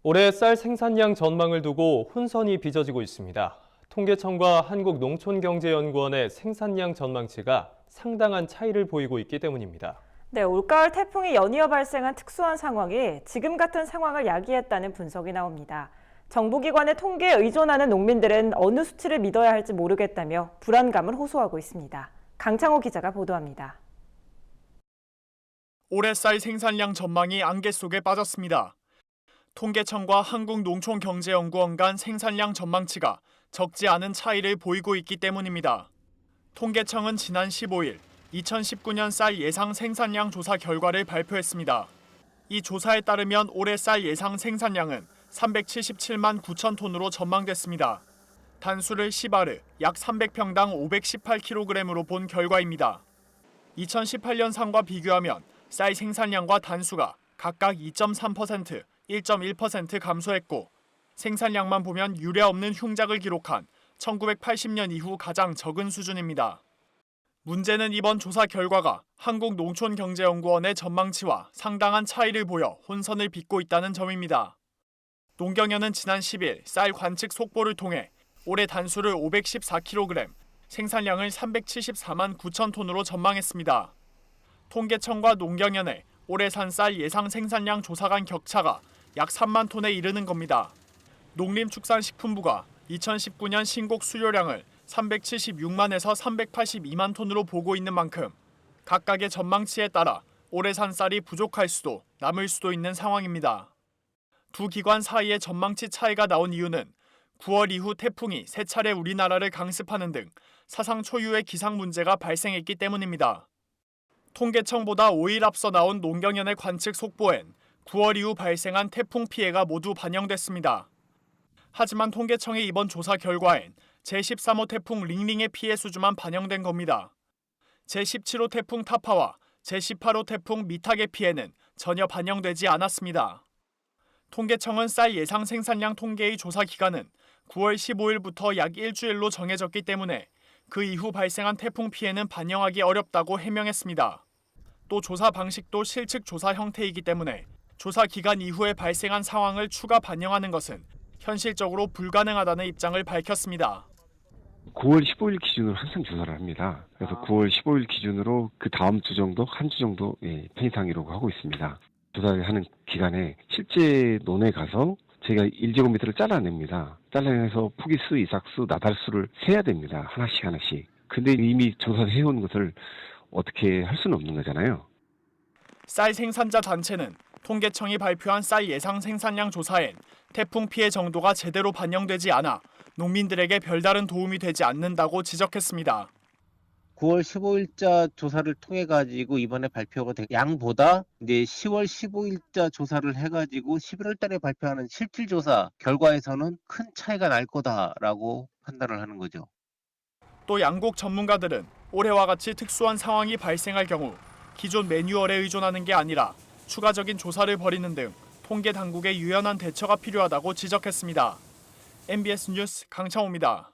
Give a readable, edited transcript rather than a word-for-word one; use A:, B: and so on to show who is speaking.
A: 올해 쌀 생산량 전망을 두고 혼선이 빚어지고 있습니다. 통계청과 한국농촌경제연구원의 생산량 전망치가 상당한 차이를 보이고 있기 때문입니다.
B: 네, 올가을 태풍이 연이어 발생한 특수한 상황이 지금 같은 상황을 야기했다는 분석이 나옵니다. 정부기관의 통계에 의존하는 농민들은 어느 수치를 믿어야 할지 모르겠다며 불안감을 호소하고 있습니다. 강창호 기자가 보도합니다.
C: 올해 쌀 생산량 전망이 안개 속에 빠졌습니다. 통계청과 한국농촌경제연구원 간 생산량 전망치가 적지 않은 차이를 보이고 있기 때문입니다. 통계청은 지난 15일 2019년 쌀 예상 생산량 조사 결과를 발표했습니다. 이 조사에 따르면 올해 쌀 예상 생산량은 377만 9천 톤으로 전망됐습니다. 단수를 10아르, 약 300평당 518kg으로 본 결과입니다. 2018년상과 비교하면 쌀 생산량과 단수가 각각 2.3%, 1.1% 감소했고 생산량만 보면 유례 없는 흉작을 기록한 1980년 이후 가장 적은 수준입니다. 문제는 이번 조사 결과가 한국농촌경제연구원의 전망치와 상당한 차이를 보여 혼선을 빚고 있다는 점입니다. 농경연은 지난 10일 쌀 관측 속보를 통해 올해 단수를 514kg, 생산량을 374만 9천 톤으로 전망했습니다. 통계청과 농경연의 올해 산 쌀 예상 생산량 조사 간 격차가 약 3만 톤에 이르는 겁니다. 농림축산식품부가 2019년 신곡 수요량을 376만에서 382만 톤으로 보고 있는 만큼 각각의 전망치에 따라 올해 산 쌀이 부족할 수도 남을 수도 있는 상황입니다. 두 기관 사이의 전망치 차이가 나온 이유는 9월 이후 태풍이 세 차례 우리나라를 강습하는 등 사상 초유의 기상 문제가 발생했기 때문입니다. 통계청보다 5일 앞서 나온 농경연의 관측 속보엔 9월 이후 발생한 태풍 피해가 모두 반영됐습니다. 하지만 통계청의 이번 조사 결과엔 제13호 태풍 링링의 피해 수주만 반영된 겁니다. 제17호 태풍 타파와 제18호 태풍 미탁의 피해는 전혀 반영되지 않았습니다. 통계청은 쌀 예상 생산량 통계의 조사 기간은 9월 15일부터 약 일주일로 정해졌기 때문에 그 이후 발생한 태풍 피해는 반영하기 어렵다고 해명했습니다. 또 조사 방식도 실측 조사 형태이기 때문에 조사 기간 이후에 발생한 상황을 추가 반영하는 것은 현실적으로 불가능하다는 입장을 밝혔습니다.
D: 9월 15일 기준으로 항상 조사를 합니다. 그래서 9월 15일 기준으로 그 다음 주 정도, 한 주 정도 편의상이라고 하고 있습니다. 조사하는 기간에 실제 논에 가서 저희가 1제곱미터를 잘라냅니다. 잘라내서 폭기수, 이삭수, 나달수를 세야 됩니다. 하나씩 하나씩. 근데 이미 조사해온 것을 어떻게 할 수는 없는 거잖아요.
C: 쌀 생산자 단체는 통계청이 발표한 쌀 예상 생산량 조사엔 태풍 피해 정도가 제대로 반영되지 않아 농민들에게 별다른 도움이 되지 않는다고 지적했습니다.
E: 9월 15일자 조사를 통해 가지고 이번에 발표가 된 양보다 이제 10월 15일자 조사를 해 가지고 11월 달에 발표하는 실질 조사 결과에서는 큰 차이가 날 거다라고 판단을 하는 거죠.
C: 또 양국 전문가들은 올해와 같이 특수한 상황이 발생할 경우 기존 매뉴얼에 의존하는 게 아니라 추가적인 조사를 벌이는 등 통계 당국의 유연한 대처가 필요하다고 지적했습니다. MBS 뉴스 강창호입니다.